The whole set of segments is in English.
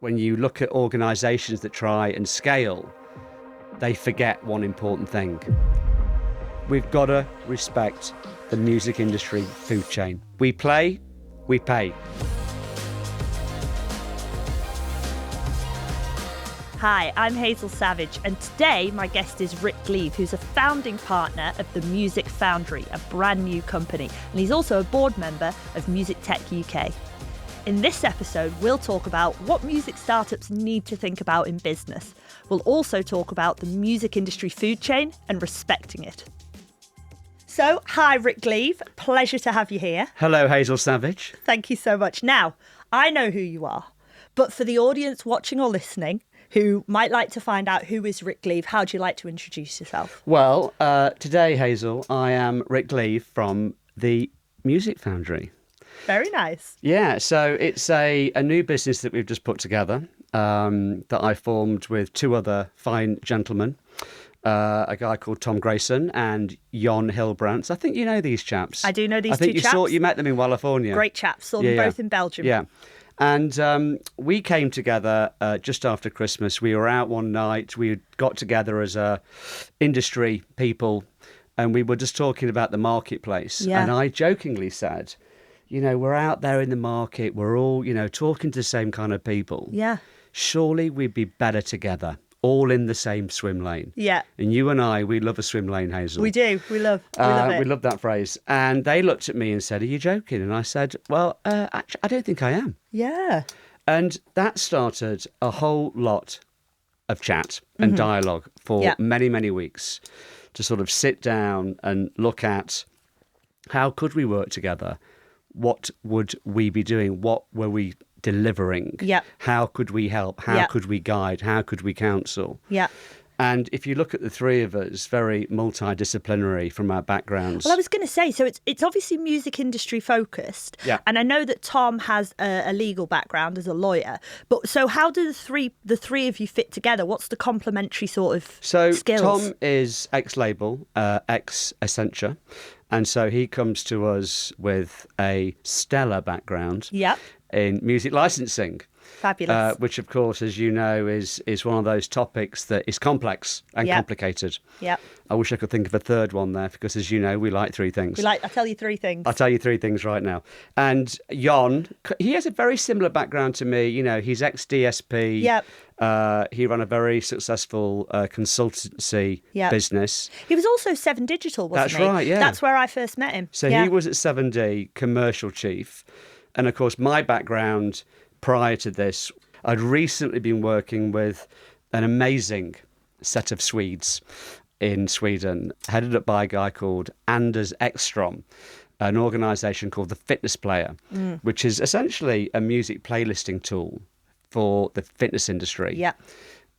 when you look at organisations that try and scale, they forget one important thing. We've got to respect the music industry food chain. We play, we pay. Hi, I'm Hazel Savage, and today my guest is Rick Gleave, who's a founding partner of the Music Foundry, a brand new company, and he's also a board member of Music Tech UK. In this episode, we'll talk about what music startups need to think about in business. We'll also talk about the music industry food chain and respecting it. So, hi Rick Gleave, pleasure to have you here. Hello, Hazel Savage. Thank you so much. Now, I know who you are, but for the audience watching or listening who might like to find out who is Rick Gleave, how do you like to introduce yourself? Well, today, Hazel, I am Rick Gleave from the Music Foundry. Very nice. Yeah, so it's a new business that we've just put together that I formed with two other fine gentlemen, a guy called Tom Grayson and Jon Hilbrandts. I think you know these chaps. I do know these two chaps. I think you met them in California. Great chaps. Saw them both in Belgium. Yeah. And we came together just after Christmas. We were out one night. We got together as industry people, and we were just talking about the marketplace. Yeah. And I jokingly said, you know, we're out there in the market. We're all, you know, talking to the same kind of people. Yeah. Surely we'd be better together, all in the same swim lane. Yeah. And you and I, we love a swim lane, Hazel. We do. We love it. We love that phrase. And they looked at me and said, are you joking? And I said, well, actually, I don't think I am. Yeah. And that started a whole lot of chat and dialogue for many, many weeks to sort of sit down and look at how could we work together? What would we be doing? What were we delivering? Yeah. How could we help? How could we guide? How could we counsel? Yeah. And if you look at the three of us, very multidisciplinary from our backgrounds. Well, I was going to say, so it's obviously music industry focused. Yeah. And I know that Tom has a legal background as a lawyer. But so how do the three of you fit together? What's the complementary sort of skills? So Tom is ex-label, ex-Accenture. And so he comes to us with a stellar background in music licensing. Fabulous. Which, of course, as you know, is one of those topics that is complex and complicated. Yeah. I wish I could think of a third one there because, as you know, we like three things. I'll tell you three things. I'll tell you three things right now. And Jon, he has a very similar background to me. You know, he's ex-DSP. Yep. He ran a very successful consultancy business. He was also 7 Digital, wasn't he? That's right, yeah. That's where I first met him. So he was at 7D, commercial chief. And, of course, my background prior to this, I'd recently been working with an amazing set of Swedes in Sweden, headed up by a guy called Anders Ekstrom, an organisation called the FitnessPlayer, which is essentially a music playlisting tool for the fitness industry. Yeah.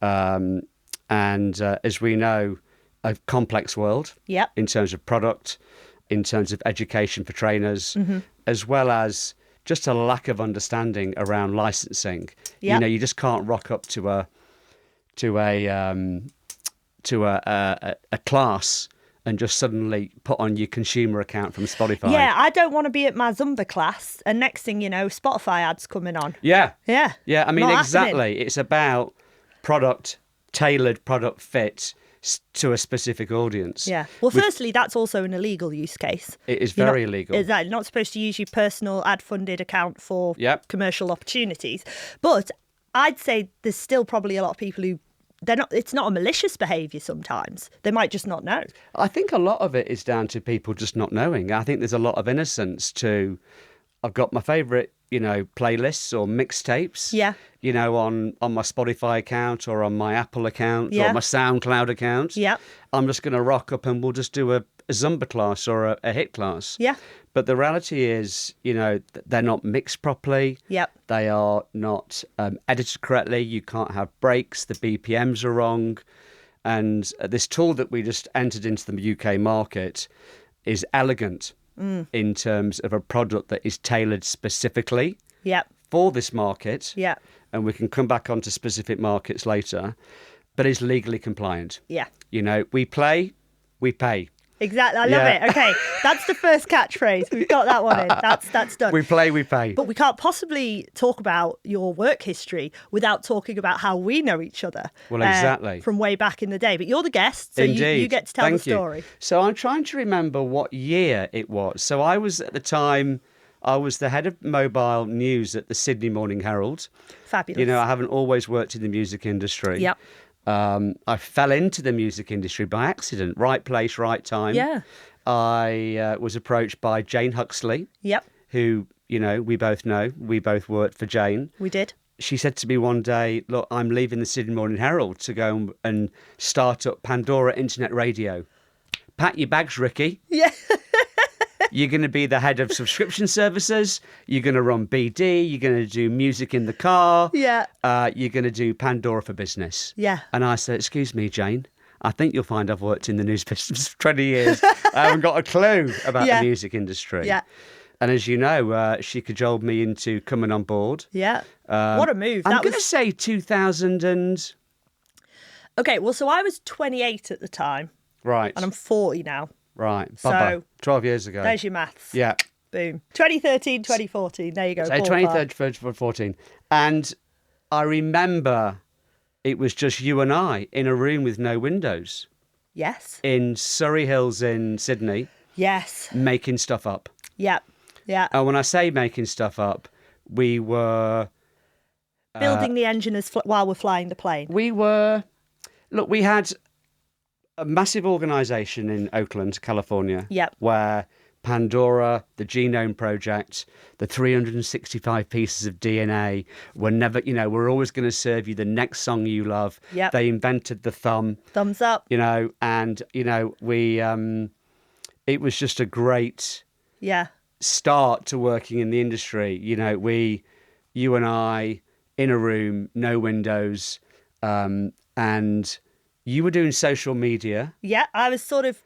And as we know, a complex world in terms of product, in terms of education for trainers, as well as just a lack of understanding around licensing. You know, you just can't rock up to a class and just suddenly put on your consumer account from Spotify. Yeah, I don't want to be at my Zumba class and next thing you know, Spotify ads coming on. Yeah. Yeah. Yeah, I mean, Not exactly. happening. It's about tailored product fit to a specific audience. Yeah. Well, firstly, that's also an illegal use case. It is very illegal. Exactly. You're not supposed to use your personal ad-funded account for commercial opportunities. But I'd say there's still probably a lot of people who it's not a malicious behaviour sometimes. They might just not know. I think a lot of it is down to people just not knowing. I think there's a lot of innocence to, I've got my favourite, you know, playlists or mixtapes, you know, on my Spotify account or on my Apple account or my SoundCloud account. Yeah. I'm just going to rock up and we'll just do a Zumba class or a hit class. Yeah. But the reality is, you know, they're not mixed properly. Yep. They are not edited correctly. You can't have breaks. The BPMs are wrong. And this tool that we just entered into the UK market is elegant in terms of a product that is tailored specifically for this market. Yeah. And we can come back onto specific markets later, but is legally compliant. Yeah. You know, we play, we pay. Exactly. I love it. Okay. That's the first catchphrase. We've got that one in. That's done. We play, we pay. But we can't possibly talk about your work history without talking about how we know each other. Well, exactly. From way back in the day. But you're the guest, so you get to tell the story. So I'm trying to remember what year it was. So I was at the time, I was the head of mobile news at the Sydney Morning Herald. Fabulous. You know, I haven't always worked in the music industry. Yep. I fell into the music industry by accident. Right place, right time. Yeah. I was approached by Jane Huxley. Yep. Who, you know. We both worked for Jane. We did. She said to me one day, look, I'm leaving the Sydney Morning Herald to go and start up Pandora Internet Radio. Pack your bags, Ricky. Yeah. You're going to be the head of subscription services. You're going to run BD. You're going to do music in the car. Yeah. You're going to do Pandora for Business. Yeah. And I said, excuse me, Jane, I think you'll find I've worked in the news business for 20 years. I haven't got a clue about the music industry. Yeah. And as you know, she cajoled me into coming on board. Yeah. What a move. I'm going to say 2000 and... Okay, well, so I was 28 at the time. Right. And I'm 40 now. Right. So, Bubba, 12 years ago. There's your maths. Yeah. Boom. 2013, 2014. There you go. So 2013, and I remember it was just you and I in a room with no windows. Yes. In Surrey Hills in Sydney. Yes. Making stuff up. Yeah. Yeah. And when I say making stuff up, we were... building the engine while we're flying the plane. We had a massive organisation in Oakland, California. Yep. Where Pandora, the Genome Project, the 365 pieces of DNA were never, we're always going to serve you the next song you love. Yep. They invented the thumb. Thumbs up. And, we, it was just a great start to working in the industry. You and I in a room, no windows, and you were doing social media. Yeah, I was sort of...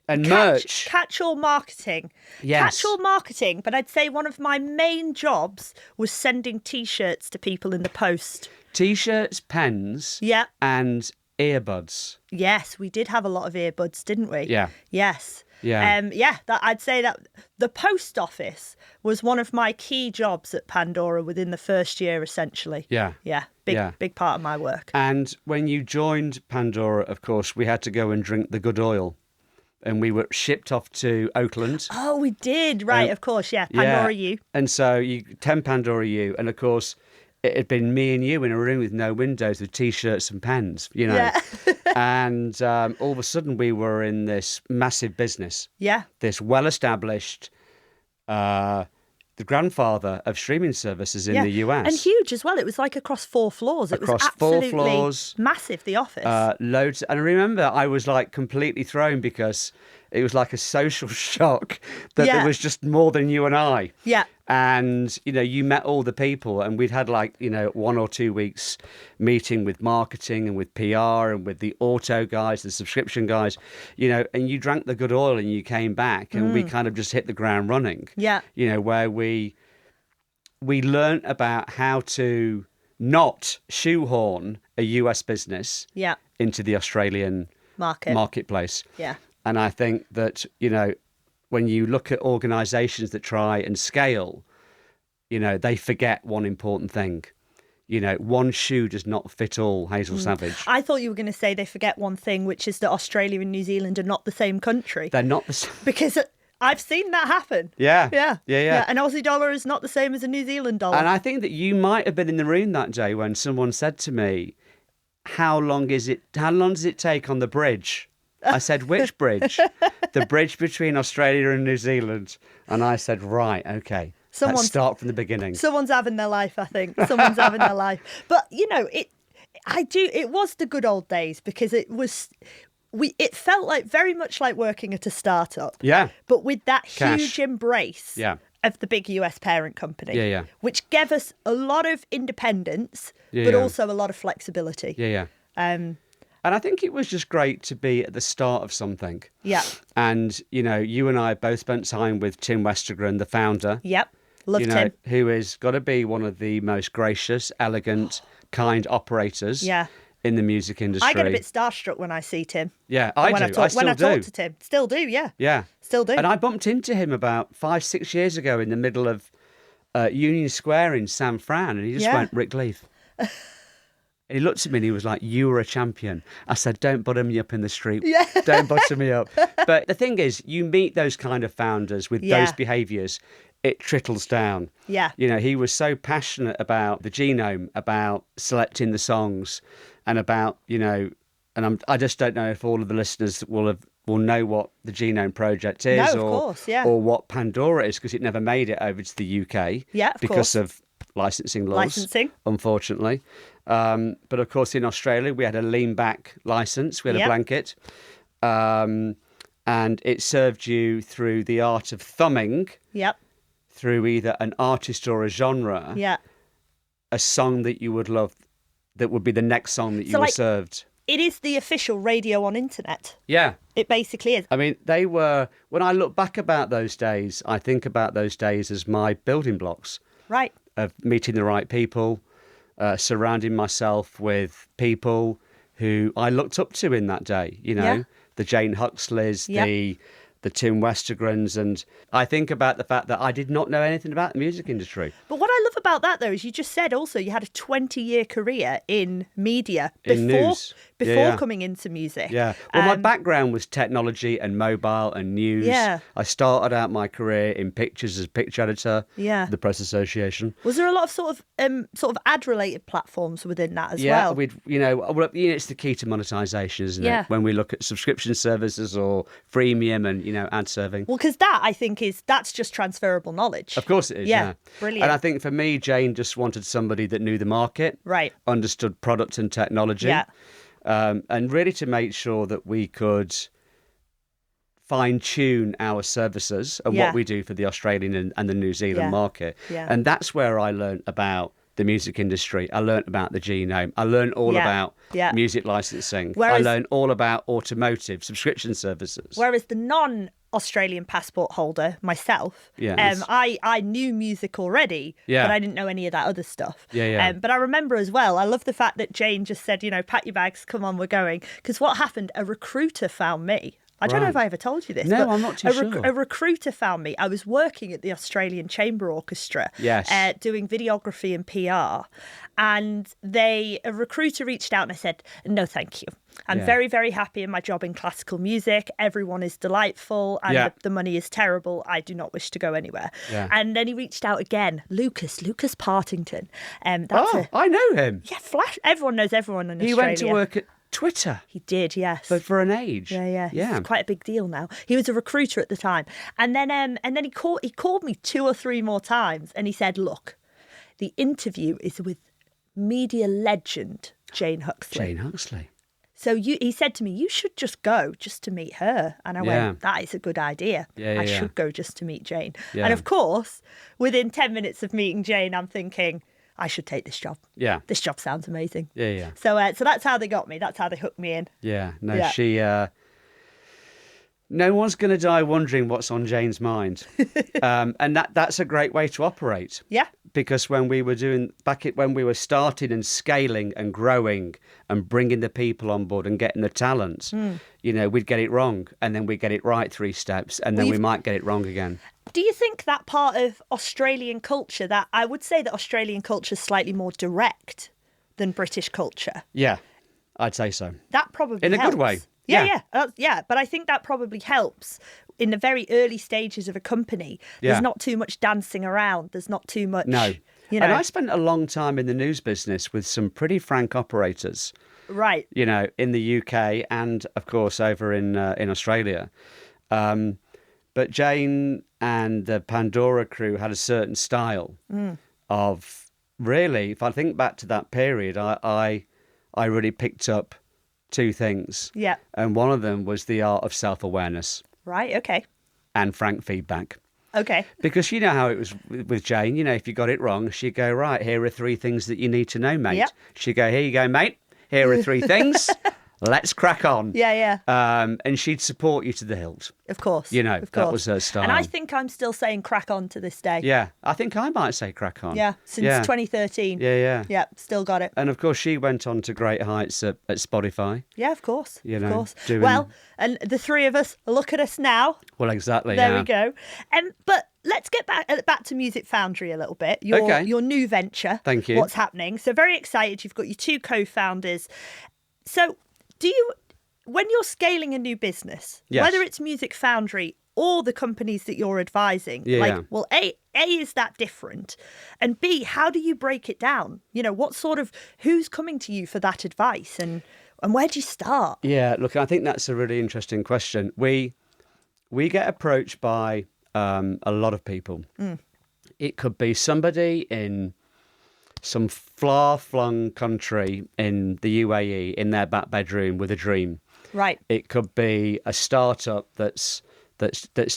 And merch. Catch-all marketing. Yes. Catch-all marketing, but I'd say one of my main jobs was sending T-shirts to people in the post. T-shirts, pens, and earbuds. Yes, we did have a lot of earbuds, didn't we? Yeah. Yes. Yeah. I'd say that the post office was one of my key jobs at Pandora within the first year, essentially. Yeah. Yeah. Big part of my work. And when you joined Pandora, of course, we had to go and drink the good oil. And we were shipped off to Oakland. Oh, we did. Right, of course. Yeah. Pandora U. And so 10 Pandora U. And of course, it had been me and you in a room with no windows with T-shirts and pens, Yeah. And all of a sudden we were in this massive business. Yeah. This well-established, the grandfather of streaming services in the US. And huge as well. It was like across 4 floors. It was absolutely massive, the office. Loads. And I remember I was like completely thrown because it was like a social shock that there was just more than you and I. Yeah. And, you met all the people and we'd had 1 or 2 weeks meeting with marketing and with PR and with the auto guys, the subscription guys, and you drank the good oil and you came back and we kind of just hit the ground running. Yeah. Where we learnt about how to not shoehorn a US business into the Australian marketplace. Yeah. And I think that, when you look at organisations that try and scale, they forget one important thing. One shoe does not fit all, Hazel Savage. I thought you were going to say they forget one thing, which is that Australia and New Zealand are not the same country. They're not the same. Because I've seen that happen. Yeah. An Aussie dollar is not the same as a New Zealand dollar. And I think that you might have been in the room that day when someone said to me, how long does it take on the bridge? I said, which bridge? The bridge between Australia and New Zealand. And I said, right, okay. Let's start from the beginning. Someone's having their life, I think. Someone's having their life. But, it was the good old days because it felt like very much like working at a startup. Yeah. But with that huge embrace of the big US parent company. Yeah. Which gave us a lot of independence, but also a lot of flexibility. Yeah. And I think it was just great to be at the start of something. Yeah. And, you and I both spent time with Tim Westergren, the founder. Yep. Loved him. Who is got to be one of the most gracious, elegant, kind operators in the music industry. I get a bit starstruck when I see Tim. Yeah, I when do. I still do. talk to Tim. Still do, yeah. Yeah. Still do. And I bumped into him about 5-6 years ago in the middle of Union Square in San Fran, and he just went, Rick Gleave. And he looked at me and he was like, you were a champion. I said, don't butter me up in the street. Yeah. Don't butter me up. But the thing is, you meet those kind of founders with those behaviours, it trickles down. Yeah. You know, he was so passionate about the genome, about selecting the songs, and about, you know, and I just don't know if all of the listeners will know what the Genome Project is, or what Pandora is, because it never made it over to the UK. Yeah, because of licensing laws, unfortunately. But of course, in Australia, we had a lean back license. We had a blanket. And it served you through the art of thumbing. Yep. Through either an artist or a genre. Yeah. A song that you would love, that would be the next song that you were served. It is the official radio on internet. Yeah. It basically is. I mean, they were, when I look back about those days, I think about those days as my building blocks. Right. Of meeting the right people, surrounding myself with people who I looked up to in that day, you know, the Jane Huxleys, the Tim Westergrens, and I think about the fact that I did not know anything about the music industry. But what I love about that, though, is you just said also you had a 20-year career in media before coming into music. Yeah. Well, my background was technology and mobile and news. Yeah. I started out my career in pictures as picture editor. Yeah. The Press Association. Was there a lot of sort of ad-related platforms within that as well? Yeah, it's the key to monetization, isn't it? When we look at subscription services or freemium and, ad serving. Well, because that, I think, that's just transferable knowledge. Of course it is, yeah. Brilliant. And I think for me, Jane just wanted somebody that knew the market. Right. Understood product and technology. Yeah. And really to make sure that we could fine-tune our services and what we do for the Australian and the New Zealand market. Yeah. And that's where I learned about the music industry. I learned about the genome. I learned all about music licensing. I learned all about automotive subscription services. Whereas the non-Australian passport holder, myself, I knew music already, but I didn't know any of that other stuff. But I remember as well, I love the fact that Jane just said, pack your bags, come on, we're going. Because what happened, a recruiter found me. I don't know if I ever told you this. No, but I'm not too sure. A recruiter found me. I was working at the Australian Chamber Orchestra, doing videography and PR. And a recruiter reached out and I said, no, thank you. I'm very, very happy in my job in classical music. Everyone is delightful and the money is terrible. I do not wish to go anywhere. Yeah. And then he reached out again. Lucas Partington. I know him. Yeah, Flash. Everyone knows everyone in Australia. He went to work at Twitter. He did, yes. But for an age. Yeah. It's quite a big deal now. He was a recruiter at the time. And then he called me 2 or 3 more times and he said, look, the interview is with media legend Jane Huxley. Jane Huxley. So he said to me, you should just go just to meet her. And I went, that is a good idea. I should go just to meet Jane. Yeah. And of course, within 10 minutes of meeting Jane, I'm thinking, I should take this job. Yeah. This job sounds amazing. Yeah. So that's how they got me. That's how they hooked me in. Yeah. No, she... no one's going to die wondering what's on Jane's mind. And that's a great way to operate. Yeah. Because when we were starting and scaling and growing and bringing the people on board and getting the talent, we'd get it wrong and then we'd get it right 3 steps and then we might get it wrong again. Do you think that part of Australian culture, that I would say that Australian culture is slightly more direct than British culture? Yeah, I'd say so. That probably in helps. A good way. Yeah. But I think that probably helps in the very early stages of a company. There's not too much dancing around. There's not too much. No. And I spent a long time in the news business with some pretty frank operators. Right. In the UK and, of course, over in Australia. But Jane and the Pandora crew had a certain style of, really, if I think back to that period, I really picked up 2 things. Yeah. And one of them was the art of self-awareness. Right, okay. And frank feedback. Okay. Because you know how it was with Jane, if you got it wrong, she'd go, right, here are 3 things that you need to know, mate. Yep. She'd go, here you go, mate. Here are 3 things. let's crack on. Yeah. And she'd support you to the hilt. Of course. You know, of that course. was her style. And I think I'm still saying crack on to this day. Yeah, I think I might say crack on. Yeah, since 2013. Yeah. Yeah, still got it. And of course, she went on to great heights at Spotify. Yeah, of course. You know, of course. doing... Well, and the three of us, look at us now. Well, exactly. There we go. But let's get back to Music Foundry a little bit. Your new venture. Thank you. What's happening? So very excited. You've got your two co-founders. So when you're scaling a new business, whether it's Music Foundry or the companies that you're advising, A, is that different? And B, how do you break it down? You know, who's coming to you for that advice and where do you start? Yeah, look, I think that's a really interesting question. We get approached by a lot of people. It could be somebody in some far-flung country in the UAE in their back bedroom with a dream. Right. It could be a startup that's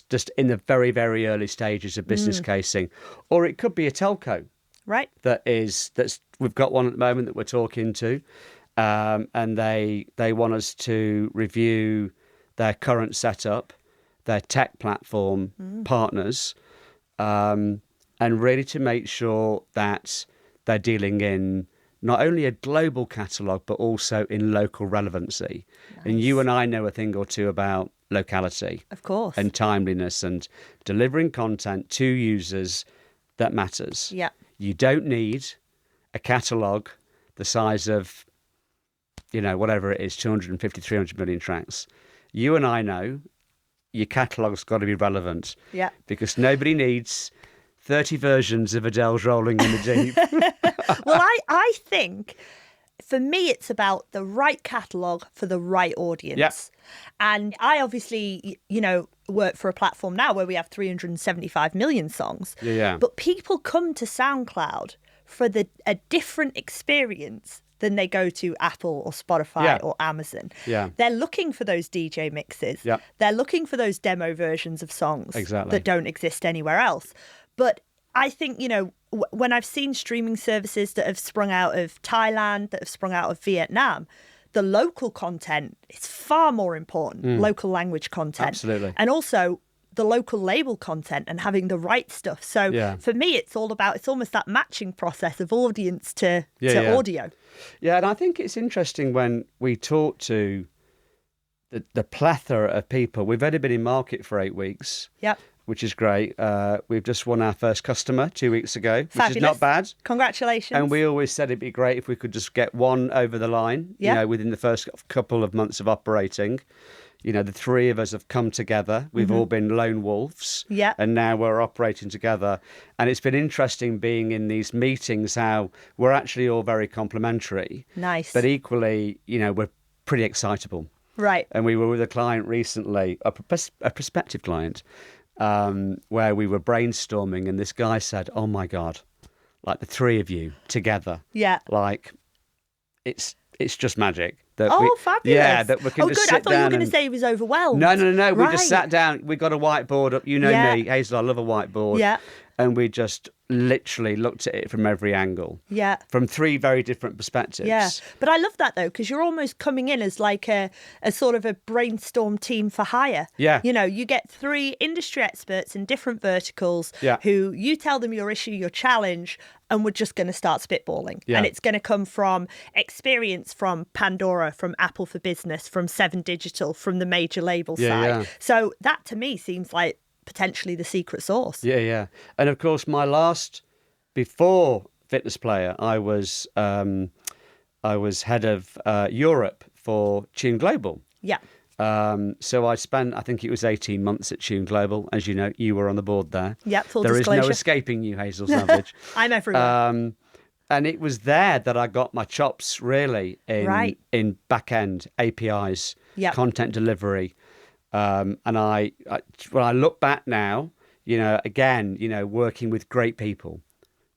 just in the very, very early stages of business casing, or it could be a telco. Right. We've got one at the moment that we're talking to, and they want us to review their current setup, their tech platform partners, and really to make sure that they're dealing in not only a global catalogue, but also in local relevancy. Nice. And you and I know a thing or two about locality. Of course. And timeliness and delivering content to users that matters. Yeah. You don't need a catalogue the size of, whatever it is, 250, 300 million tracks. You and I know your catalogue's got to be relevant. Yeah. Because nobody needs 30 versions of Adele's Rolling in the Deep. Well, I think for me, it's about the right catalogue for the right audience. Yep. And I obviously, work for a platform now where we have 375 million songs. Yeah. But people come to SoundCloud for a different experience than they go to Apple or Spotify or Amazon. Yeah. They're looking for those DJ mixes. Yep. They're looking for those demo versions of songs Exactly. that don't exist anywhere else. But I think, when I've seen streaming services that have sprung out of Thailand, that have sprung out of Vietnam, the local content is far more important, local language content. Absolutely. And also the local label content and having the right stuff. So for me, it's almost that matching process of audience to audio. Yeah, and I think it's interesting when we talk to the plethora of people. We've only been in market for 8 weeks. Yep. Which is great. We've just won our first customer 2 weeks ago, which Fabulous. is not bad. Congratulations. And we always said it'd be great if we could just get one over the line, within the first couple of months of operating. The three of us have come together. We've all been lone wolves. Yeah. And now we're operating together. And it's been interesting being in these meetings, how we're actually all very complementary. Nice. But equally, we're pretty excitable. Right. And we were with a client recently, a prospective client, where we were brainstorming, and this guy said, "Oh my God, like the three of you together, like it's just magic." Fabulous! Yeah, that we can just good. sit I thought you were down going to say he was overwhelmed. No. Right. We just sat down. We got a whiteboard up. Me, Hazel. I love a whiteboard. Yeah. And we just literally looked at it from every angle. Yeah. From three very different perspectives. Yeah. But I love that, though, because you're almost coming in as like a sort of a brainstorm team for hire. Yeah. You get three industry experts in different verticals who you tell them your issue, your challenge, and we're just going to start spitballing. Yeah. And it's going to come from experience from Pandora, from Apple for Business, from 7 Digital, from the major label side. Yeah. So that, to me, seems like potentially the secret sauce. Yeah. And of course, before FitnessPlayer, I was head of Europe for Tune Global. Yeah. So I spent, I think it was 18 months at Tune Global. As you know, you were on the board there. Yep, full There disclosure. is no escaping you, Hazel Savage. I'm everywhere. And it was there that I got my chops really in back-end APIs, content delivery. And when I look back now, working with great people,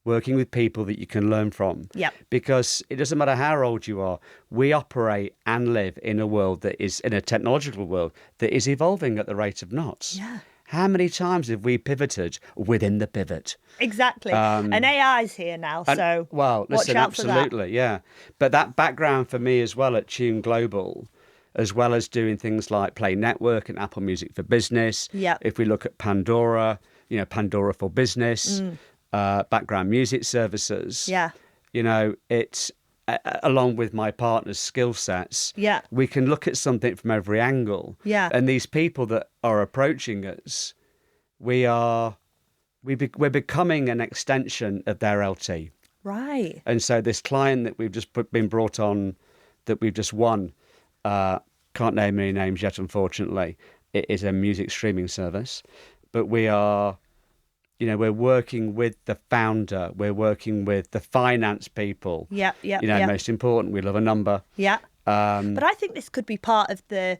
working with people that you can learn from. Yep. Because it doesn't matter how old you are, we operate and live in a world that is, in a technological world, that is evolving at the rate of knots. Yeah. How many times have we pivoted within the pivot? Exactly. And AI's here now, so well, listen, watch out for that. absolutely, yeah. But that background for me as well at Tune Global as well as doing things like Play Network and Apple Music for Business. Yeah. If we look at Pandora, Pandora for Business, background music services. Yeah. It's along with my partner's skill sets. Yeah. We can look at something from every angle. Yeah. And these people that are approaching us, we're becoming an extension of their LT. Right. And so this client that we've just been brought on, that we've just won, can't name any names yet, unfortunately. It is a music streaming service, but we are, we're working with the founder, we're working with the finance people. Yeah. Most important, we love a number. Yeah. But I think this could be part of the,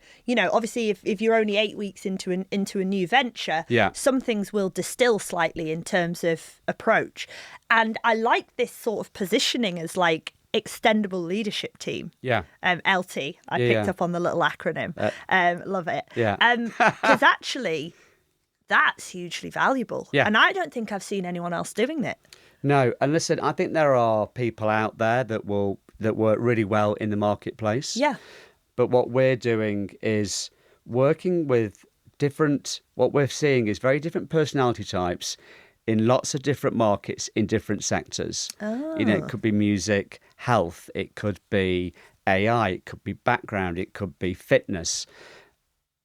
obviously if you're only 8 weeks into a new venture, some things will distill slightly in terms of approach. And I like this sort of positioning as like extendable leadership team. Yeah. LT. I picked up on the little acronym. Love it. Yeah. Because actually, that's hugely valuable. Yeah. And I don't think I've seen anyone else doing it. No. And listen, I think there are people out there that work really well in the marketplace. Yeah. But what we're doing is working with what we're seeing is very different personality types in lots of different markets in different sectors. Oh. It could be music, health, it could be AI, it could be background, it could be fitness.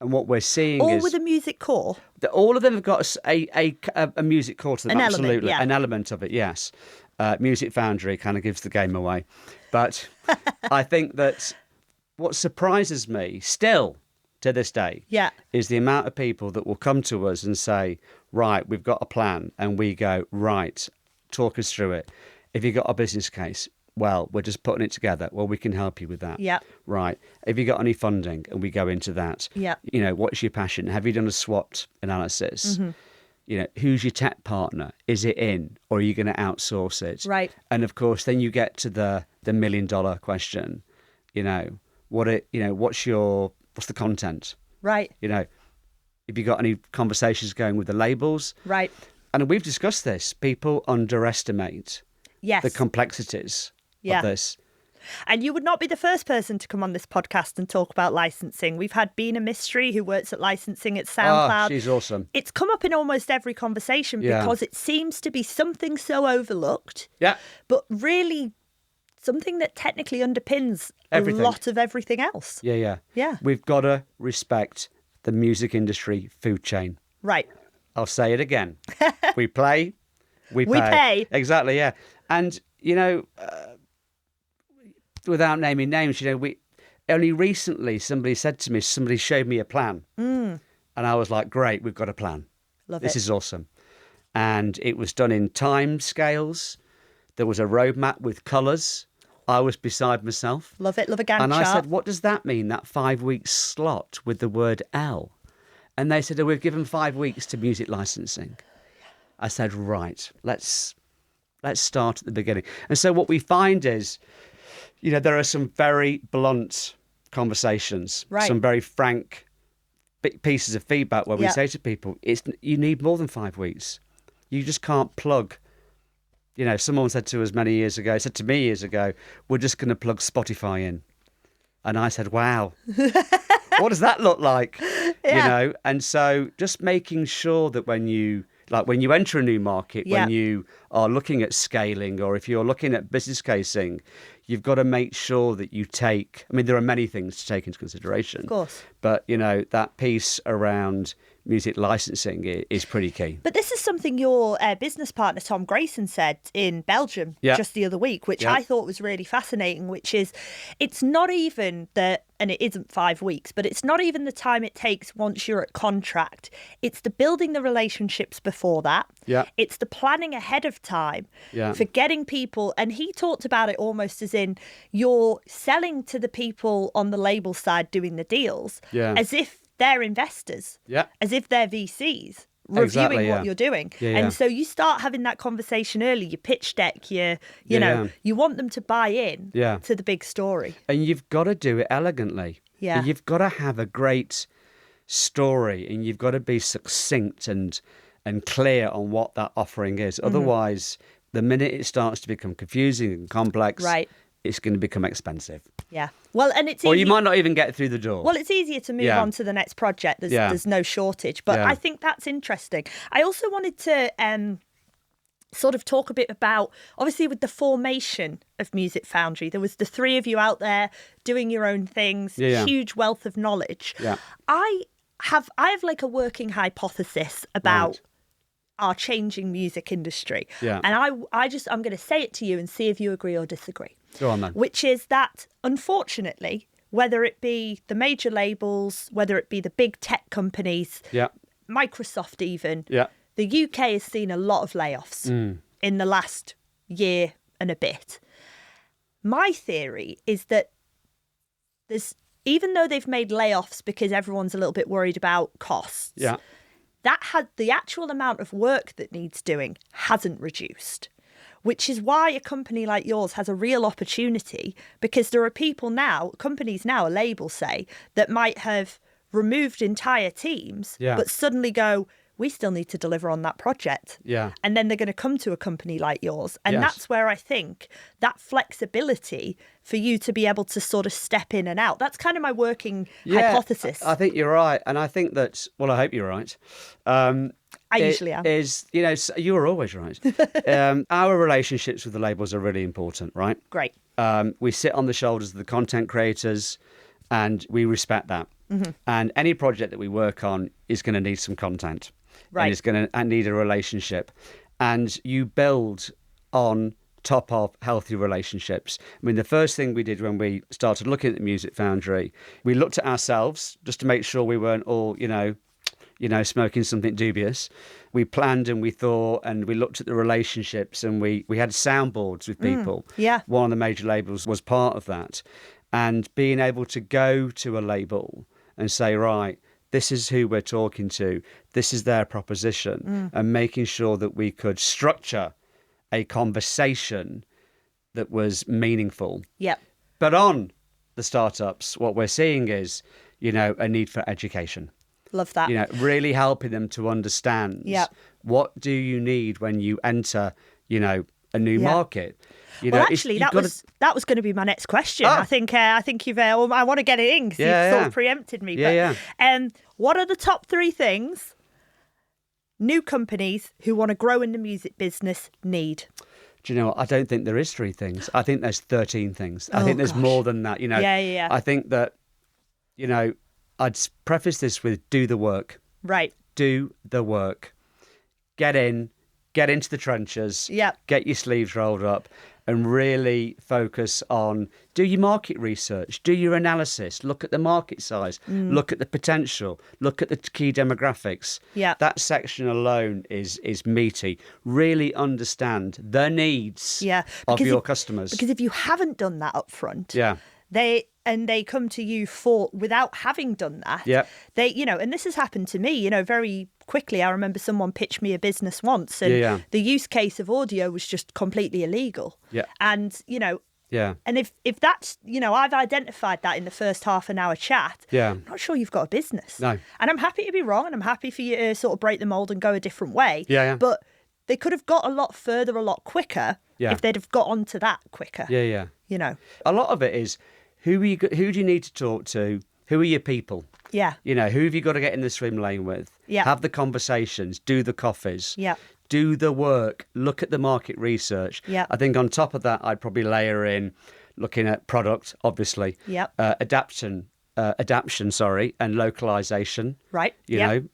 And what we're seeing all with a music core? All of them have got a music core to them, absolutely. An element of it, yes. Music Foundry kind of gives the game away. But I think that what surprises me still to this day is the amount of people that will come to us and say, right, we've got a plan. And we go, right, talk us through it. If you've got a business case, well, we're just putting it together. Well, we can help you with that. Yeah. Right. Have you got any funding? And we go into that. Yeah. What's your passion? Have you done a SWOT analysis? Mm-hmm. Who's your tech partner? Is it in, or are you going to outsource it? Right. And of course, then you get to the $1 million question. What's the content? Right. Have you got any conversations going with the labels? Right. And we've discussed this. People underestimate the complexities of this. And you would not be the first person to come on this podcast and talk about licensing. We've had Bina Mystery, who works at licensing at SoundCloud. Oh, she's awesome. It's come up in almost every conversation because it seems to be something so overlooked, but really something that technically underpins everything. A lot of everything else. Yeah. We've got to respect the music industry food chain. Right. I'll say it again. We play, we pay. Exactly, yeah. And, without naming names, we only recently somebody showed me a plan. And I was like, great, we've got a plan. This is awesome. And it was done in time scales. There was a roadmap with colours. I was beside myself. Love it, love a Gantt chart. And I said, what does that mean, that 5-week slot with the word L? And they said, we've given 5 weeks to music licensing. I said, right, let's start at the beginning. And so what we find is, there are some very blunt conversations, some very frank pieces of feedback where we say to people, you need more than 5 weeks. You just can't plug. Someone said to me years ago, we're just going to plug Spotify in. And I said, wow, what does that look like? And so just making sure that when you enter a new market, when you are looking at scaling, or if you're looking at business casing, you've got to make sure that there are many things to take into consideration. Of course. But, that piece around music licensing is pretty key. But this is something your business partner, Tom Grayson, said in Belgium just the other week, which I thought was really fascinating, which is it's not even and it isn't 5 weeks, but it's not even the time it takes once you're at contract. It's the building the relationships before that. Yeah. It's the planning ahead of time for getting people. And he talked about it almost as in you're selling to the people on the label side doing the deals as if they're investors, as if they're VCs reviewing what you're doing. And so you start having that conversation early, your pitch deck, you want them to buy in to the big story. And you've got to do it elegantly. Yeah. You've got to have a great story, and you've got to be succinct and clear on what that offering is. Otherwise, the minute it starts to become confusing and complex, it's going to become expensive. Yeah. Well, and it's Or easy. you might not even get through the door. Well, it's easier to move on to the next project. There's no shortage. But I think that's interesting. I also wanted to sort of talk a bit about, obviously, with the formation of Music Foundry, there was the three of you out there doing your own things, huge wealth of knowledge. Yeah. I have like a working hypothesis about our changing music industry. Yeah. And I'm going to say it to you and see if you agree or disagree. Go on then. Which is that, unfortunately, whether it be the major labels, whether it be the big tech companies, Microsoft even, the UK has seen a lot of layoffs in the last year and a bit. My theory is that even though they've made layoffs because everyone's a little bit worried about costs, the actual amount of work that needs doing hasn't reduced, which is why a company like yours has a real opportunity, because there are companies now, a label say, that might have removed entire teams, but suddenly go, we still need to deliver on that project. Yeah. And then they're going to come to a company like yours. And that's where I think that flexibility for you to be able to sort of step in and out. That's kind of my working hypothesis. I think you're right. And I think that, well, I hope you're right. I usually am. You're always right. Our relationships with the labels are really important, right? Great. We sit on the shoulders of the content creators and we respect that. Mm-hmm. And any project that we work on is going to need some content. Right. And it's going to need a relationship. And you build on top of healthy relationships. I mean, the first thing we did when we started looking at the Music Foundry, we looked at ourselves just to make sure we weren't all, smoking something dubious. We planned and we thought and we looked at the relationships and we had soundboards with people. One of the major labels was part of that. And being able to go to a label and say, right, this is who we're talking to, this is their proposition, and making sure that we could structure a conversation that was meaningful. Yep. But on the startups, what we're seeing is, a need for education. Love that. Really helping them to understand what do you need when you enter, a new market. Actually, that was going to be my next question. I think you've. I want to get it in because you've sort of preempted me. What are the top three things new companies who want to grow in the music business need? Do you know what? I don't think there is three things. I think there's 13 things. I think there's more than that. I think that, I'd preface this with do the work. Right. Do the work. Get into the trenches. Get your sleeves rolled up. And really focus on, do your market research, do your analysis, look at the market size, look at the potential, look at the key demographics. That section alone is meaty. Really understand the needs of your customers. Because if you haven't done that up front, they come to you without having done that. They, and this has happened to me, very quickly. I remember someone pitched me a business once and the use case of audio was just completely illegal. And, and if that's, I've identified that in the first half an hour chat, I'm not sure you've got a business. No. And I'm happy to be wrong and I'm happy for you to sort of break the mold and go a different way. But they could have got a lot further, a lot quicker if they'd have got onto that quicker. A lot of it is, who do you need to talk to? Who are your people? Who have you got to get in the swim lane with? Have the conversations, do the coffees, do the work, look at the market research. I think on top of that, I'd probably layer in looking at product, obviously, adaption, and localization. Right.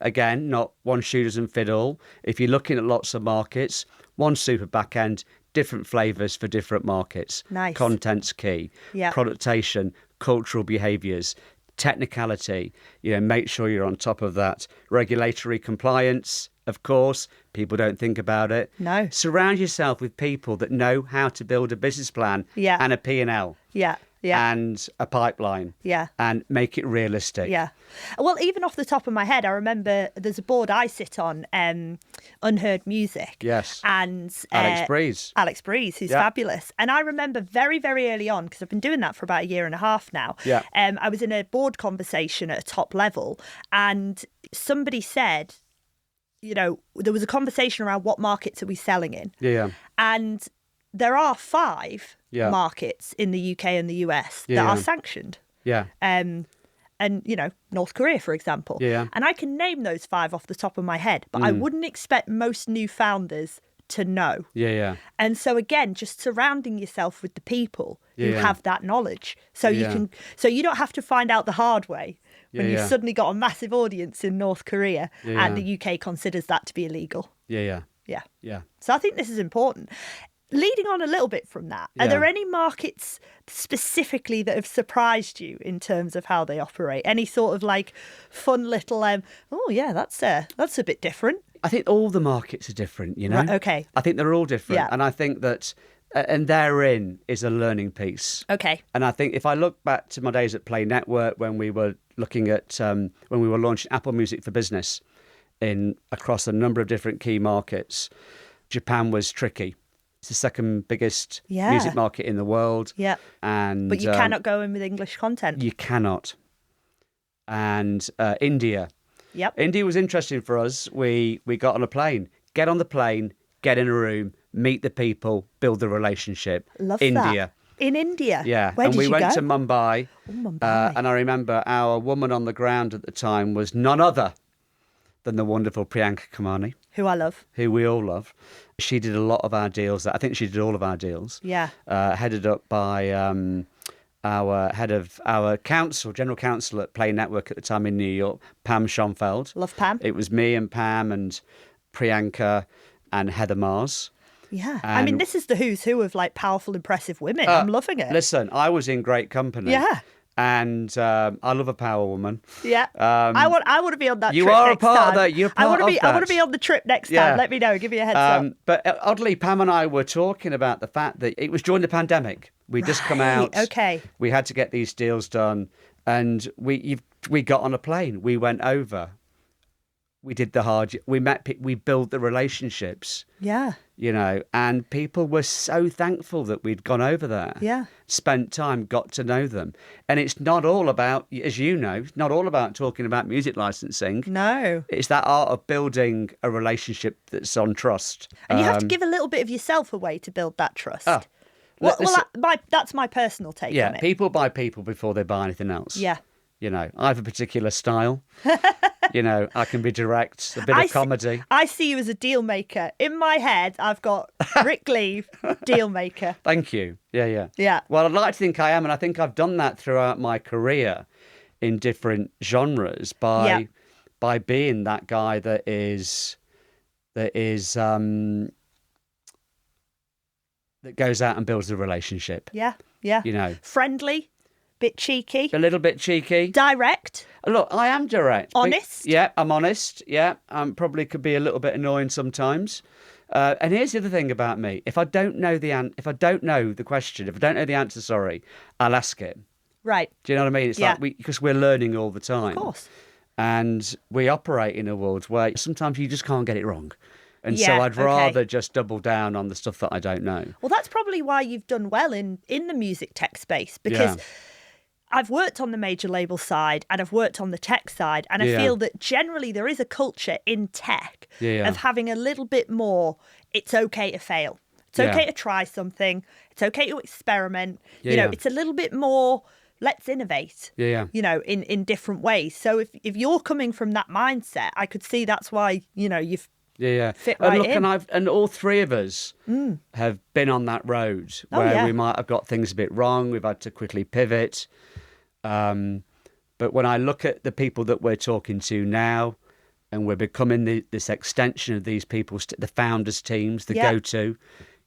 Again, not one shoe doesn't fit all. If you're looking at lots of markets, one super back end, different flavours for different markets. Nice. Content's key. Productation, cultural behaviours, technicality. Make sure you're on top of that. Regulatory compliance, of course. People don't think about it. No. Surround yourself with people that know how to build a business plan and a P&L. And a pipeline. And make it realistic. Well, even off the top of my head, I remember there's a board I sit on, Unheard Music. Yes. And Alex Breeze, who's fabulous. And I remember very, very early on, because I've been doing that for about a year and a half now. I was in a board conversation at a top level and somebody said, there was a conversation around what markets are we selling in. And there are 5 markets in the UK and the US that are sanctioned. Yeah. And, North Korea, for example. Yeah. And I can name those 5 off the top of my head, but I wouldn't expect most new founders to know. Yeah. And so again, just surrounding yourself with the people who have that knowledge. So you don't have to find out the hard way when you've suddenly got a massive audience in North Korea and the UK considers that to be illegal. Yeah. So I think this is important. Leading on a little bit from that, are there any markets specifically that have surprised you in terms of how they operate? Any sort of like fun little, that's a bit different? I think all the markets are different, you know? Right, okay. I think they're all different. Yeah. And I think that, and therein is a learning piece. Okay. And I think if I look back to my days at Play Network when we were looking at, when we were launching Apple Music for Business across a number of different key markets, Japan was tricky. It's the second biggest music market in the world. Yeah. But you cannot go in with English content. You cannot. And India. Yep. India was interesting for us. We got on a plane. Get on the plane, get in a room, meet the people, build the relationship. Love India. that. In India? Yeah. Where did we you went go? to Mumbai. Oh, Mumbai. And I remember our woman on the ground at the time was none other than the wonderful Priyanka Kamani. Who I love. Who we all love. She did a lot of our deals. I think she did all of our deals. Yeah. Headed up by our head of our general counsel at Play Network at the time in New York, Pam Schonfeld. Love Pam. It was me and Pam and Priyanka and Heather Mars. Yeah. I mean, this is the who's who of like powerful, impressive women. I'm loving it. Listen, I was in great company. Yeah. And I love a power woman. Yeah, I want to be on that. You trip are next a part time. of that. You're part of that. I want to be on the trip next time. Let me know. Give me a heads up. But oddly, Pam and I were talking about the fact that it was during the pandemic. We'd just come out. Okay. We had to get these deals done, and we got on a plane. We went over. We did the hard. We met. We built the relationships. Yeah. You know, and people were so thankful that we'd gone over there. Yeah. Spent time, got to know them. And it's not all about, as you know, it's not all about talking about music licensing. No. It's that art of building a relationship that's on trust. And you have to give a little bit of yourself away to build that trust. That's my personal take on it. Yeah, people buy people before they buy anything else. Yeah. You know, I have a particular style. You know, I can be direct, a bit of comedy. I see you as a deal maker. In my head, I've got Rick Gleave, deal maker. Thank you. Yeah. Yeah. Well, I'd like to think I am, and I think I've done that throughout my career in different genres by being that guy that goes out and builds a relationship. Yeah. You know, friendly. Bit cheeky. A little bit cheeky. Direct. Look, I am direct. Honest. Yeah, I'm honest. Yeah, probably could be a little bit annoying sometimes. And here's the other thing about me: if I don't know the question, if I don't know the answer, I'll ask it. Right. Do you know what I mean? It's like because we're learning all the time. Of course. And we operate in a world where sometimes you just can't get it wrong. And so I'd rather just double down on the stuff that I don't know. Well, that's probably why you've done well in the music tech space, because I've worked on the major label side and I've worked on the tech side, and I feel that generally there is a culture in tech of having a little bit more, it's okay to fail. It's okay to try something. It's okay to experiment. You know, it's a little bit more, let's innovate, you know, in different ways. So if you're coming from that mindset, I could see that's why, you know, you've fit right in. And all three of us have been on that road where we might have got things a bit wrong. We've had to quickly pivot. But when I look at the people that we're talking to now, and we're becoming this extension of these people's, the founders' teams, the go-to.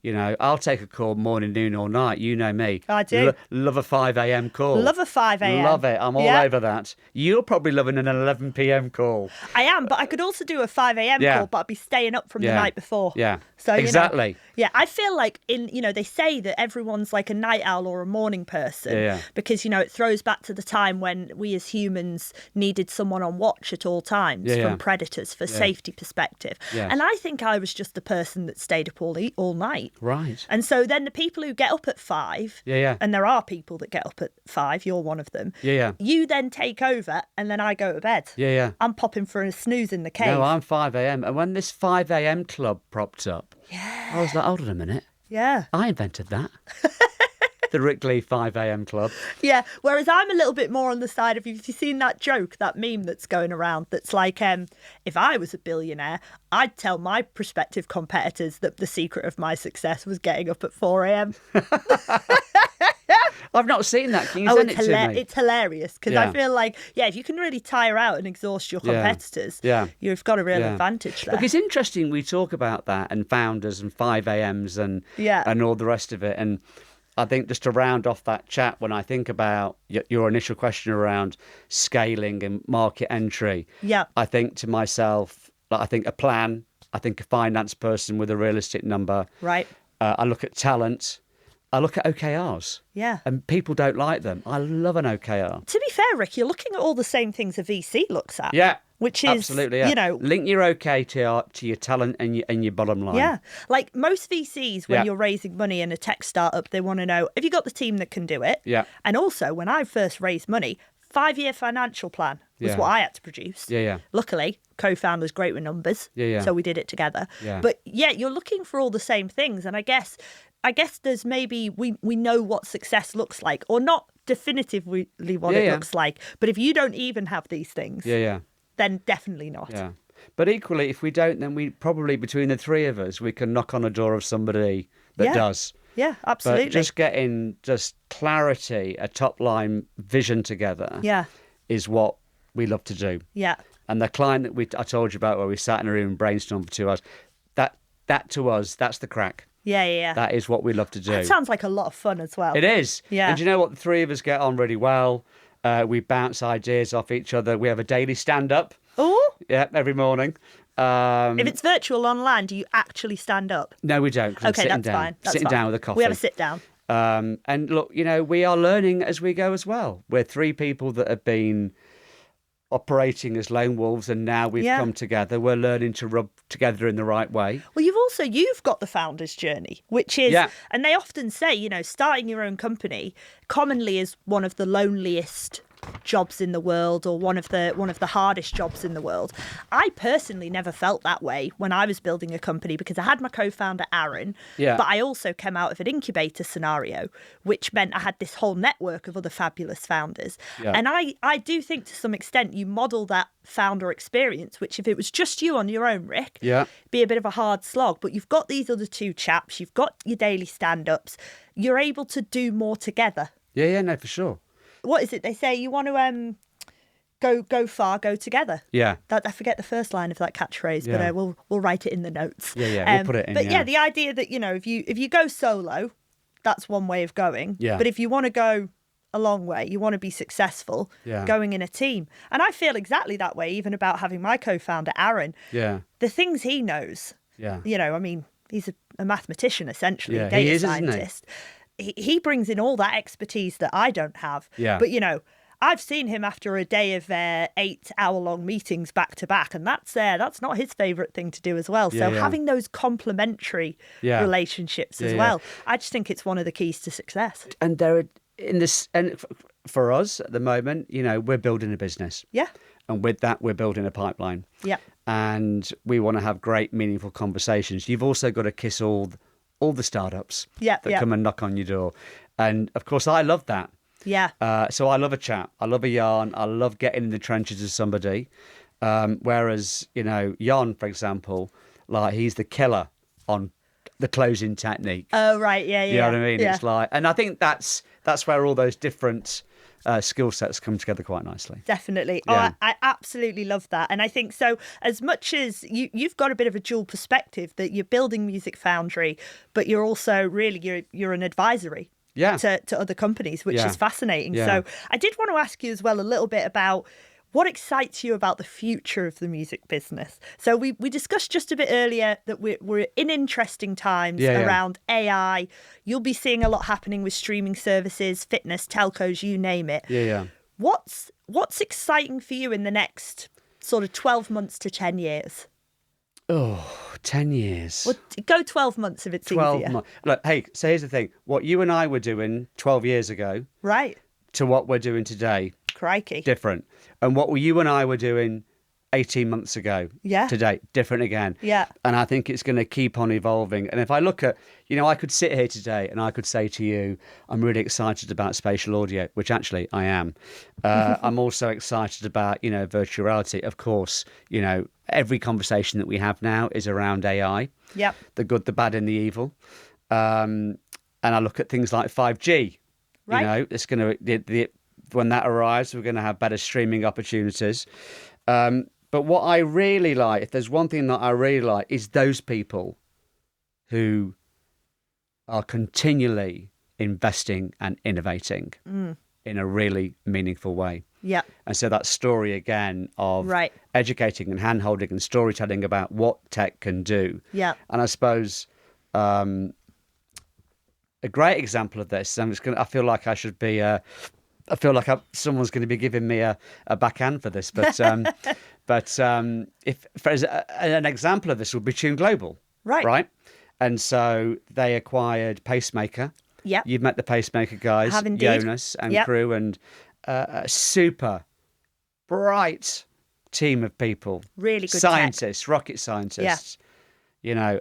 You know, I'll take a call morning, noon, or night. You know me. I do. Love a 5 a.m. call. Love a 5 a.m. Love it. I'm all over that. You're probably loving an 11 p.m. call. I am, but I could also do a 5 a.m. call, but I'd be staying up from the night before. Yeah. So exactly. You know, yeah, I feel like they say that everyone's like a night owl or a morning person because, you know, it throws back to the time when we as humans needed someone on watch at all times from predators for safety perspective. Yes. And I think I was just the person that stayed up all night. Right. And so then the people who get up at 5, and there are people that get up at 5, you're one of them. You then take over and then I go to bed. I'm popping for a snooze in the cave. No, I'm 5 a.m. And when this 5 a.m. club propped up, I was like, hold on a minute. I invented that. The Rick Gleave 5 a.m. club. Yeah, whereas I'm a little bit more on the side of, if you've seen that joke, that meme that's going around, that's like, if I was a billionaire, I'd tell my prospective competitors that the secret of my success was getting up at 4 a.m. I've not seen that. Can you send it to me? It's hilarious because I feel like, if you can really tire out and exhaust your competitors, you've got a real advantage there. Look, it's interesting we talk about that and founders and 5 a.m.s and all the rest of it. And I think just to round off that chat, when I think about your initial question around scaling and market entry, I think to myself, I think a plan, I think a finance person with a realistic number. Right. I look at talent. I look at OKRs. Yeah. And people don't like them. I love an OKR. To be fair, Rick, you're looking at all the same things a VC looks at. Yeah. Which is, absolutely, link your OKR to your talent and your bottom line. Yeah. Like most VCs, when you're raising money in a tech startup, they want to know, have you got the team that can do it? Yeah. And also, when I first raised money, 5-year financial plan was what I had to produce. Yeah. Luckily, co-founder's great with numbers. Yeah. So we did it together. Yeah. But you're looking for all the same things. And I guess there's maybe we know what success looks like, or not definitively what it looks like. But if you don't even have these things, then definitely not. Yeah. But equally, if we don't, then we probably, between the three of us, we can knock on a door of somebody that does. Yeah, absolutely. But just getting clarity, a top line vision together is what we love to do. Yeah. And the client that I told you about, where we sat in a room and brainstormed for 2 hours, that to us, that's the crack. Yeah. That is what we love to do. That sounds like a lot of fun as well. It is. Yeah. And do you know what? The three of us get on really well. We bounce ideas off each other. We have a daily stand-up. Oh? Yeah, every morning. If it's virtual online, do you actually stand up? No, we don't. Okay, that's fine. Sitting down with a coffee. We have a sit down. And look, we are learning as we go as well. We're three people that have been operating as lone wolves, and now we've come together. We're learning to rub together in the right way. Well, you've got the founder's journey, which is, and they often say, starting your own company commonly is one of the loneliest jobs in the world, or one of the hardest jobs in the world. I personally never felt that way when I was building a company, because I had my co-founder Aaron, but I also came out of an incubator scenario, which meant I had this whole network of other fabulous founders. And I do think to some extent you model that founder experience, which if it was just you on your own, Rick, be a bit of a hard slog. But you've got these other two chaps, you've got your daily stand-ups, you're able to do more together. Yeah, no, for sure. What is it they say? You want to go far, go together. Yeah. I forget the first line of that catchphrase, but we'll write it in the notes. Yeah, we'll put it in. But the idea that if you go solo, that's one way of going. Yeah. But if you want to go a long way, you want to be successful, going in a team. And I feel exactly that way, even about having my co-founder Aaron. Yeah. The things he knows. Yeah. I mean, he's a mathematician essently, Yeah, data he is, scientist. He brings in all that expertise that I don't have. Yeah. But, I've seen him after a day of 8-hour-long meetings back to back, and that's not his favourite thing to do as well. So having those complementary relationships as well, I just think it's one of the keys to success. And there are and for us at the moment, we're building a business. Yeah. And with that, we're building a pipeline. Yeah. And we want to have great, meaningful conversations. You've also got to kiss all the startups that come and knock on your door. And of course, I love that. Yeah. So I love a chat. I love a yarn. I love getting in the trenches of somebody. Whereas, Jan, for example, like he's the killer on the closing technique. Oh, right. Yeah. You know what I mean? Yeah. It's like, and I think that's where all those different skill sets come together quite nicely. Definitely. Yeah. I absolutely love that. And I think so, as much as you've got a bit of a dual perspective that you're building Music Foundry, but you're also really, you're an advisory to other companies, which is fascinating. Yeah. So I did want to ask you as well a little bit about what excites you about the future of the music business. So we discussed just a bit earlier that we're in interesting times around AI. You'll be seeing a lot happening with streaming services, fitness, telcos, you name it. Yeah. What's exciting for you in the next sort of 12 months to 10 years? Oh, 10 years. Well, go 12 months if it's 12 easier. months. Look, hey, so here's the thing. What you and I were doing 12 years ago Right. to what we're doing today, Crikey. different. And what you and I were doing 18 months ago. Yeah. Today, different again. Yeah. And I think it's going to keep on evolving. And if I look at, I could sit here today and I could say to you, I'm really excited about spatial audio, which actually I am. I'm also excited about, virtual reality. Of course, every conversation that we have now is around AI. Yep. The good, the bad, and the evil. And I look at things like 5G. Right. It's going to, when that arrives, we're going to have better streaming opportunities. But what I really like, if there's one thing that I really like, is those people who are continually investing and innovating in a really meaningful way. Yeah. And so that story again of Right. educating and hand-holding and storytelling about what tech can do. Yeah. And I suppose a great example of this, I feel like I should be... I feel like someone's going to be giving me a backhand for this, but if an example of this would be Tune Global, right? And so they acquired Pacemaker. Yeah, you've met the Pacemaker guys, I have indeed. Jonas and crew, and a super bright team of people, really good scientists, rocket scientists.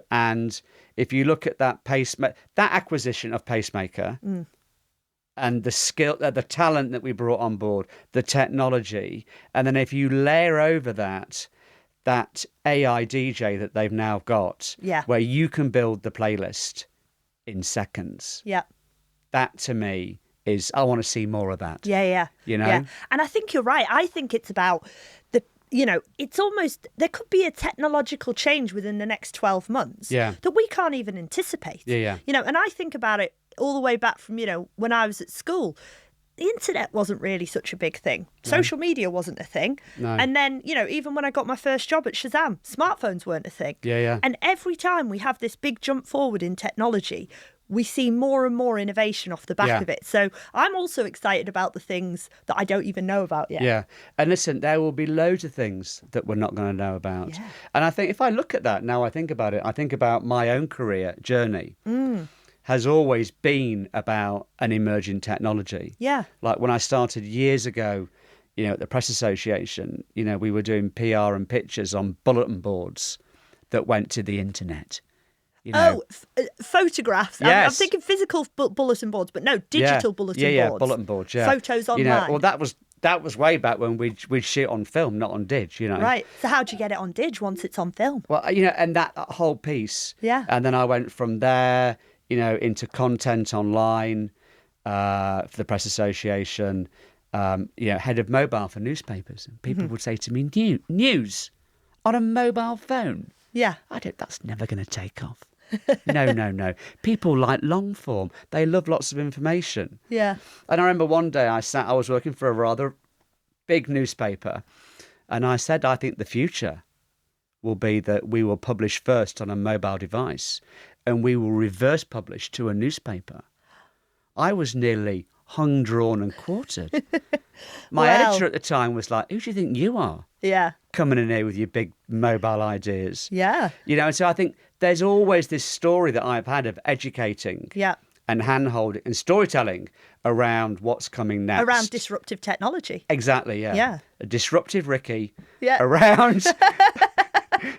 And if you look at that acquisition of Pacemaker. And the skill, the talent that we brought on board, the technology. And then if you layer over that AI DJ that they've now got, where you can build the playlist in seconds. Yeah. That to me is, I want to see more of that. Yeah. Yeah. And I think you're right. I think it's about it's almost, there could be a technological change within the next 12 months that we can't even anticipate. Yeah. And I think about it all the way back from, when I was at school. The internet wasn't really such a big thing. Social media wasn't a thing. No. And then, even when I got my first job at Shazam, smartphones weren't a thing. Yeah. And every time we have this big jump forward in technology, we see more and more innovation off the back of it. So I'm also excited about the things that I don't even know about yet. Yeah. And listen, there will be loads of things that we're not going to know about. Yeah. And I think if I look at that, now I think about it, I think about my own career journey. Has always been about an emerging technology. Yeah. Like when I started years ago, at the Press Association, we were doing PR and pictures on bulletin boards that went to the internet. Photographs. Yes. I'm thinking physical bulletin boards, but no, digital bulletin boards. Yeah, bulletin boards, yeah. Photos online. Well, that was way back when we'd shoot on film, not on dig, Right. So how'd you get it on dig once it's on film? Well, and that whole piece. Yeah. And then I went from there, into content online for the Press Association, head of mobile for newspapers. And people would say to me, news on a mobile phone? Yeah. That's never going to take off. No. People like long form. They love lots of information. Yeah. And I remember one day I was working for a rather big newspaper, and I said, I think the future will be that we will publish first on a mobile device and we will reverse publish to a newspaper. I was nearly hung, drawn and quartered. My editor at the time was like, who do you think you are? Yeah. Coming in here with your big mobile ideas. Yeah. And so I think there's always this story that I've had of educating and hand-holding and storytelling around what's coming next. Around disruptive technology. Exactly, yeah. Yeah. A disruptive Ricky Yeah. around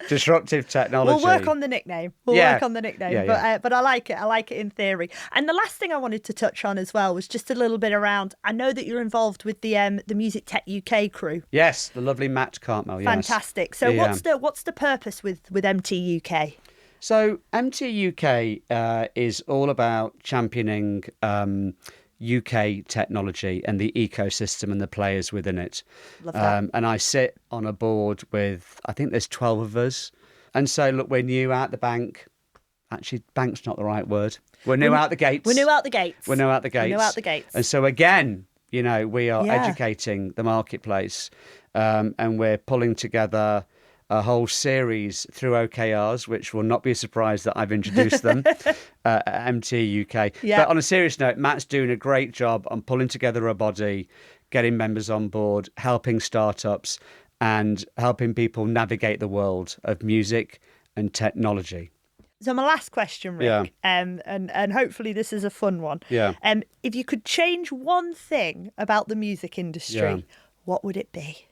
disruptive technology. We'll work on the nickname. Yeah, but I like it. I like it in theory. And the last thing I wanted to touch on as well was just a little bit around, I know that you're involved with the Music Tech UK crew. Yes, the lovely Matt Cartmel, yes. Fantastic. So what's the purpose with MT UK? So MT UK is all about championing UK technology and the ecosystem and the players within it. Love that. And I sit on a board with, I think there's 12 of us. And so, look, we're new out the bank. Actually, bank's not the right word. We're new out the gates. We're new out the gates. We're new out the gates. And so, again, we are educating the marketplace, and we're pulling together a whole series through OKRs, which will not be a surprise that I've introduced them at MT UK. Yeah. But on a serious note, Matt's doing a great job on pulling together a body, getting members on board, helping startups and helping people navigate the world of music and technology. So my last question, Rick, and hopefully this is a fun one. Yeah. If you could change one thing about the music industry, what would it be?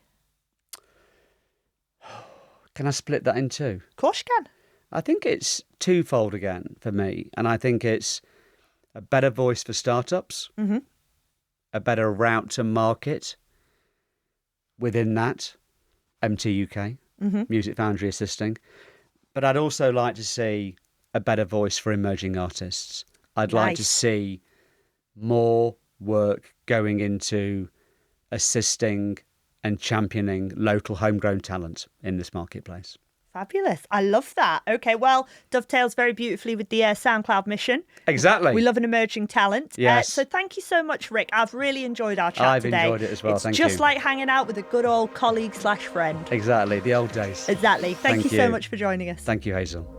Can I split that in two? Of course you can. I think it's twofold again for me. And I think it's a better voice for startups, a better route to market within that, MT UK, Music Foundry assisting. But I'd also like to see a better voice for emerging artists. I'd like to see more work going into assisting and championing local homegrown talent in this marketplace. Fabulous. I love that. Okay, well, dovetails very beautifully with the SoundCloud mission. Exactly. We love an emerging talent. Yes. So thank you so much, Rick. I've really enjoyed our chat I've today. enjoyed it as well. Thank you. It's just like hanging out with a good old colleague/friend. Exactly. The old days. Exactly. Thank you so much for joining us. Thank you, Hazel.